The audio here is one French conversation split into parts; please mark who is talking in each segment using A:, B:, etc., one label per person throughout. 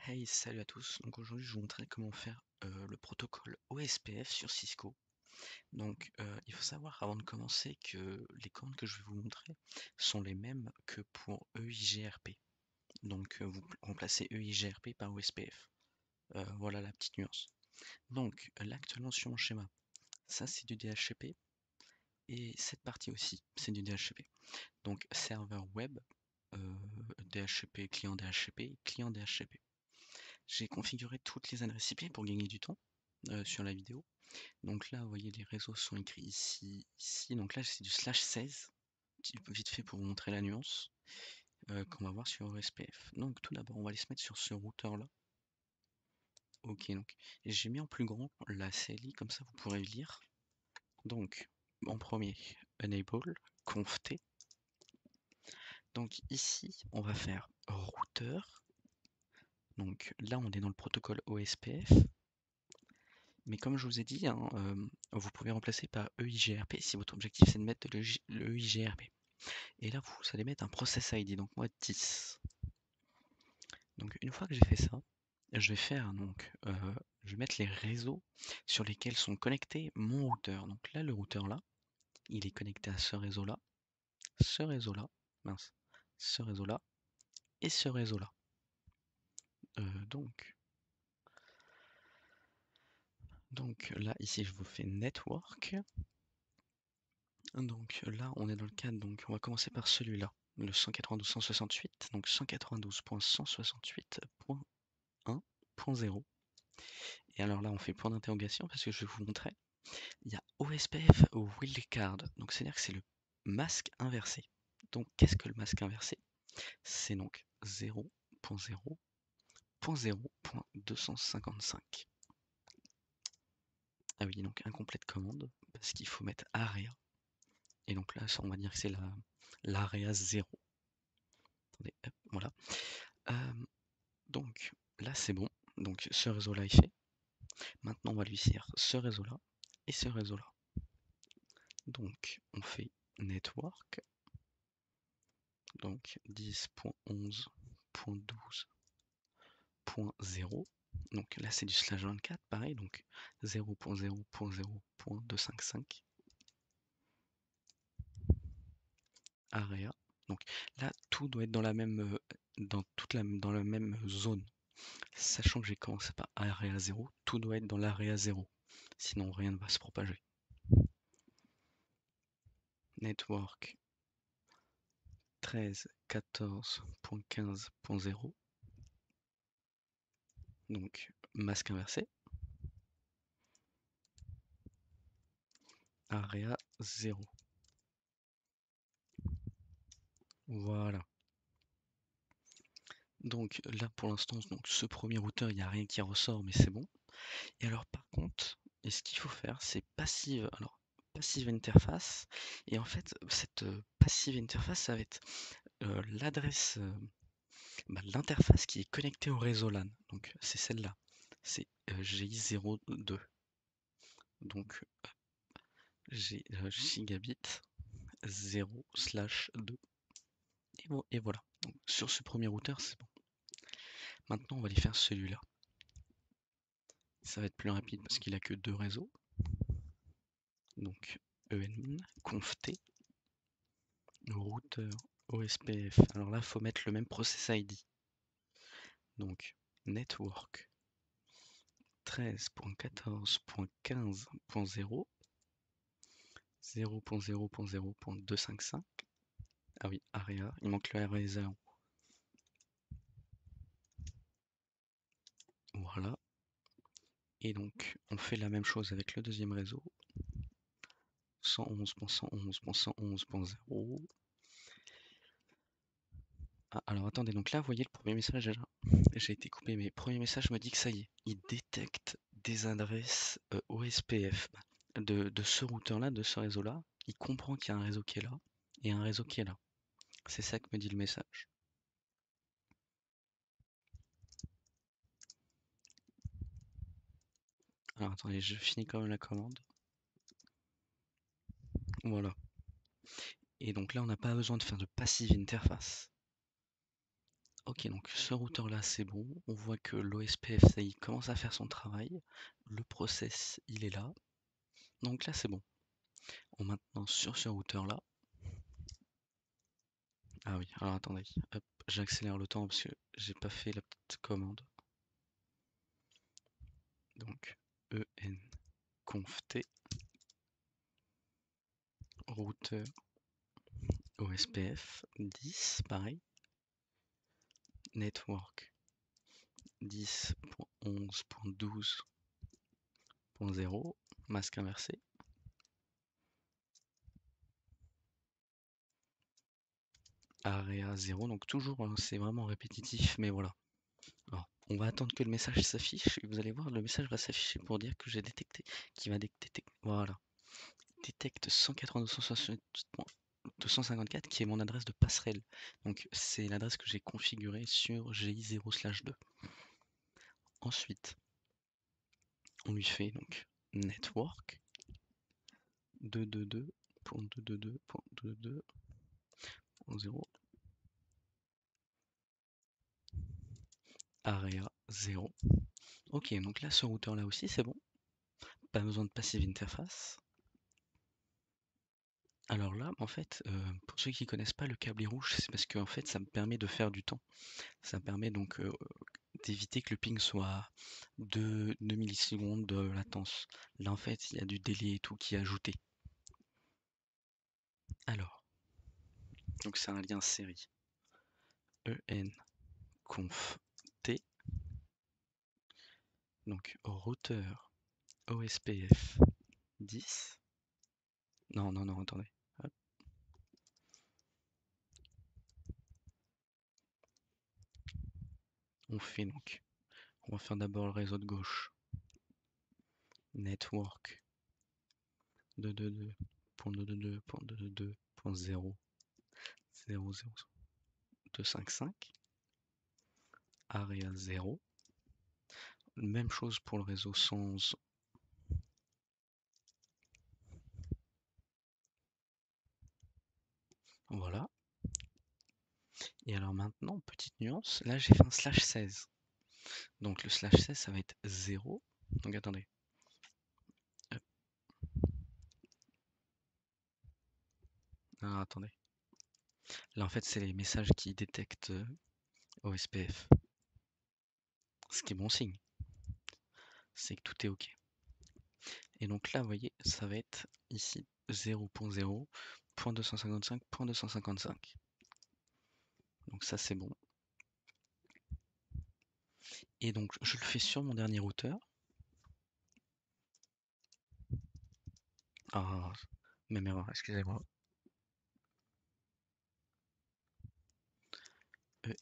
A: Hey, salut à tous. Donc aujourd'hui, je vais vous montrer comment faire le protocole OSPF sur Cisco. Donc, il faut savoir avant de commencer que les commandes que je vais vous montrer sont les mêmes que pour EIGRP. Donc, vous remplacez EIGRP par OSPF. Voilà la petite nuance. Donc, là actuellement sur mon schéma, ça c'est du DHCP et cette partie aussi, c'est du DHCP. Donc, serveur web, DHCP, client DHCP, client DHCP. J'ai configuré toutes les adresses IP pour gagner du temps sur la vidéo. Donc là, vous voyez, les réseaux sont écrits ici, ici. Donc là, c'est du /16, vite fait pour vous montrer la nuance, qu'on va voir sur OSPF. Donc tout d'abord, on va les se mettre sur ce routeur-là. Ok, donc j'ai mis en plus grand la CLI, comme ça vous pourrez lire. Donc, en premier, enable, conft. Donc ici, on va faire routeur. Donc là, on est dans le protocole OSPF. Mais comme je vous ai dit, hein, vous pouvez remplacer par EIGRP si votre objectif c'est de mettre le EIGRP. Et là, vous allez mettre un process ID, donc moi 10. Donc une fois que j'ai fait ça, je vais faire je vais mettre les réseaux sur lesquels sont connectés mon routeur. Donc là, le routeur là, il est connecté à ce réseau-là, mince, ce réseau-là et ce réseau-là. Donc là, ici, je vous fais network. Donc là, on est dans le cadre, donc on va commencer par celui-là, le 192.168, donc 192.168.1.0. Et alors là, on fait point d'interrogation parce que je vais vous montrer. Il y a OSPF wildcard, donc c'est-à-dire que c'est le masque inversé. Donc qu'est-ce que le masque inversé? C'est donc 0.0.0.255. Ah oui, donc incomplète commande, parce qu'il faut mettre AREA. Et donc là, on va dire que c'est l'AREA 0. Attendez, hop, voilà. Donc là, c'est bon. Donc ce réseau-là est fait. Maintenant, on va lui dire ce réseau-là et ce réseau-là. Donc on fait network. Donc 10.11.12.0. Donc là, c'est du /24, pareil. Donc 0.0.0.255. AREA. Donc là, tout doit être dans la même, dans la même zone. Sachant que j'ai commencé par AREA 0, tout doit être dans l'AREA 0. Sinon, rien ne va se propager. Network 13.14.15.0. Donc masque inversé. AREA 0. Voilà. Donc là pour l'instant, donc ce premier routeur, il n'y a rien qui ressort, mais c'est bon. Et alors par contre, et ce qu'il faut faire, c'est passive. Alors passive interface. Et en fait, cette passive interface, ça va être l'adresse, l'interface qui est connectée au réseau LAN. Donc c'est celle-là. C'est GI02. Donc gigabit 0/2. Et voilà. Donc, sur ce premier routeur, c'est bon. Maintenant, on va aller faire celui-là. Ça va être plus rapide parce qu'il a que deux réseaux. Donc EN, conft, routeur OSPF. Alors là, il faut mettre le même process ID. Donc network 13.14.15.0 0.0.0.255. Ah oui, AREA, il manque le AREA 0. Voilà. Et donc, on fait la même chose avec le deuxième réseau. 111.111.111.0. Ah, alors attendez, donc là, vous voyez le premier message déjà. J'ai été coupé, mais le premier message me dit que ça y est, il détecte des adresses OSPF de ce routeur-là, de ce réseau-là. Il comprend qu'il y a un réseau qui est là et un réseau qui est là. C'est ça que me dit le message. Alors attendez, je finis quand même la commande. Voilà. Et donc là, on n'a pas besoin de faire de passive interface. Ok, donc ce routeur là c'est bon, on voit que l'OSPF ça y commence à faire son travail, le process il est là, donc là c'est bon. Maintenant sur ce routeur là, ah oui, alors attendez, hop, j'accélère le temps parce que j'ai pas fait la petite commande. Donc enconft routeur OSPF 10, pareil, network 10.11.12.0, masque inversé, area 0, donc toujours hein, c'est vraiment répétitif, mais voilà. Alors, on va attendre que le message s'affiche et vous allez voir, le message va s'afficher pour dire que j'ai détecté, qui va détecter, voilà, détecte 192.254 qui est mon adresse de passerelle. Donc c'est l'adresse que j'ai configurée sur GI0/2. Ensuite, on lui fait donc network 222.222.222.0 area 0. Ok, donc là ce routeur là aussi c'est bon. Pas besoin de passive interface. Alors là, en fait, pour ceux qui connaissent pas le câble rouge, c'est parce que en fait, ça me permet de faire du temps. Ça me permet donc d'éviter que le ping soit 2 millisecondes de latence. Là, en fait, il y a du délai et tout qui est ajouté. Alors, donc c'est un lien série. enconft, donc routeur OSPF 10. Non, non, non, attendez. Hop. On fait donc, on va faire d'abord le réseau de gauche. Network 222.222.222.0 00255 area 0. Même chose pour le réseau 111. Voilà. Et alors maintenant, petite nuance, là j'ai fait un slash 16. Donc le slash 16 ça va être 0. Donc attendez. Hop. Ah, attendez. Là en fait c'est les messages qui détectent OSPF. Ce qui est bon signe. C'est que tout est OK. Et donc là, vous voyez, ça va être ici 0.0.255.255. Donc ça c'est bon. Et donc je le fais sur mon dernier routeur. Ah, même erreur, excusez-moi.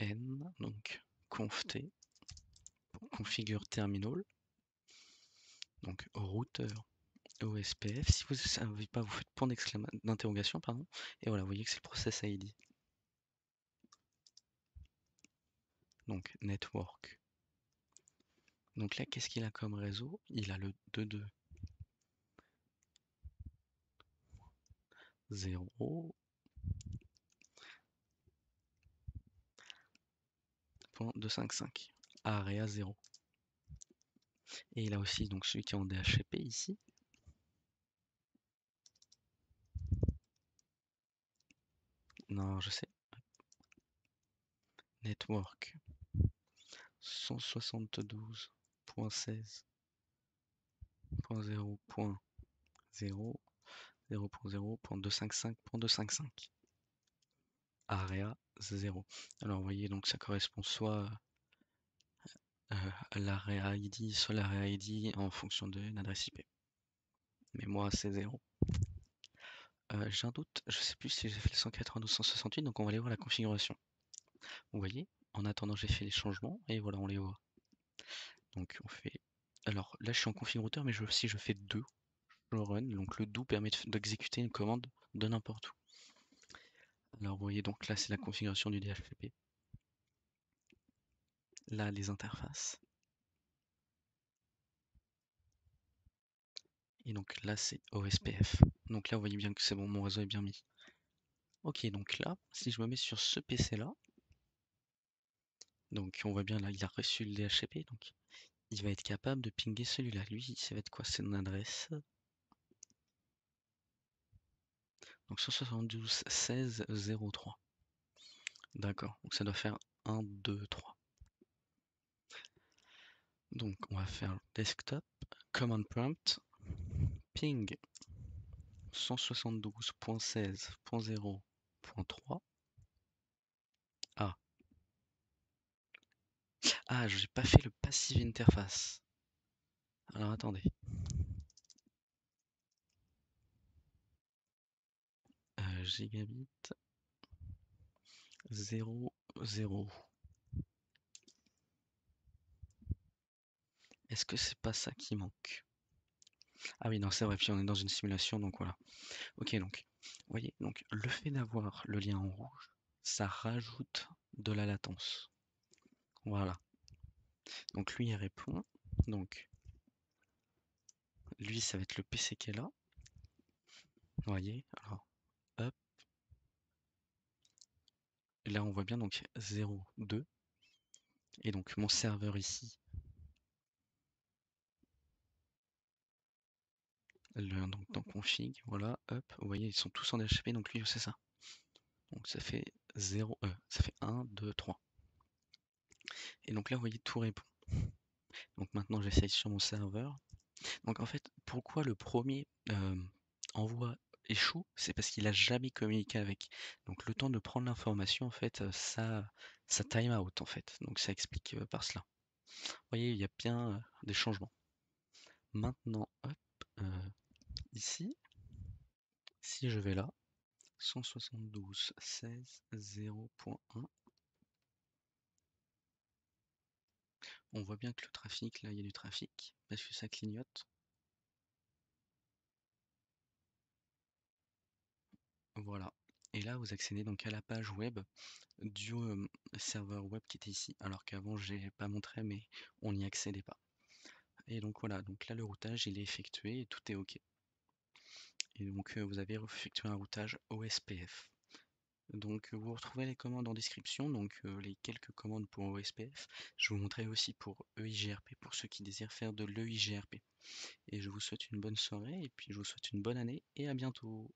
A: En, donc conft, configure terminal, donc routeur OSPF. Si vous ne savez pas, vous faites point d'interrogation, pardon. Et voilà, vous voyez que c'est le process ID. Donc network. Donc là, qu'est-ce qu'il a comme réseau? Il a le 2.2.0.255 area 0. Et il a aussi donc celui qui est en DHCP ici. Non, je sais. Network 172.16.0.0 0.0.255.255 area 0. Alors vous voyez donc ça correspond soit à l'area ID, soit l'area ID en fonction d'une adresse IP. Mais moi c'est 0. J'ai un doute, je sais plus si j'ai fait le 192.168, donc on va aller voir la configuration. Vous voyez, en attendant j'ai fait les changements et voilà on les voit. Donc on fait. Alors là je suis en configurateur mais si je fais 2, je run, donc le do permet d'exécuter une commande de n'importe où. Alors vous voyez donc là c'est la configuration du DHCP. Là les interfaces. Et donc là c'est OSPF. Donc là vous voyez bien que c'est bon, mon réseau est bien mis. Ok, donc là, si je me mets sur ce PC là, Donc on voit bien là, il a reçu le DHCP, donc il va être capable de pinguer celui-là. Lui, ça va être quoi? C'est une adresse. Donc 172.16.03. D'accord, donc ça doit faire 1, 2, 3. Donc on va faire desktop, command prompt, ping 172.16.0.3. Ah, ah, j'ai pas fait le passive interface. Alors attendez. Gigabit 0, 0. Est-ce que c'est pas ça qui manque? Ah oui, non, c'est vrai, puis on est dans une simulation, donc voilà. Ok, donc, vous voyez, donc le fait d'avoir le lien en rouge, ça rajoute de la latence. Voilà. Donc lui, il répond. Donc, lui, ça va être le PC qui est là. Vous voyez, alors, hop. Et là, on voit bien, donc 0, 2. Et donc, mon serveur ici, donc dans config, voilà, hop. Vous voyez, ils sont tous en DHCP, donc lui, c'est ça. Donc ça fait 0, ça fait 1, 2, 3. Et donc là, vous voyez, tout répond. Donc maintenant, j'essaye sur mon serveur. Donc en fait, pourquoi le premier envoi échoue? C'est parce qu'il a jamais communiqué avec. Donc le temps de prendre l'information, en fait, ça time out, en fait. Donc ça explique par cela. Vous voyez, il y a bien des changements. Maintenant, hop, ici, si je vais là, 172.16.0.1, on voit bien que le trafic, là, il y a du trafic, parce que ça clignote. Voilà. Et là, vous accédez donc à la page web du serveur web qui était ici. Alors qu'avant, j'ai pas montré, mais on n'y accédait pas. Et donc voilà, donc là, le routage, il est effectué et tout est OK. Et donc, vous avez effectué un routage OSPF. Donc, vous retrouvez les commandes en description, donc les quelques commandes pour OSPF. Je vous montrerai aussi pour EIGRP, pour ceux qui désirent faire de l'EIGRP. Et je vous souhaite une bonne soirée, et puis je vous souhaite une bonne année, et à bientôt.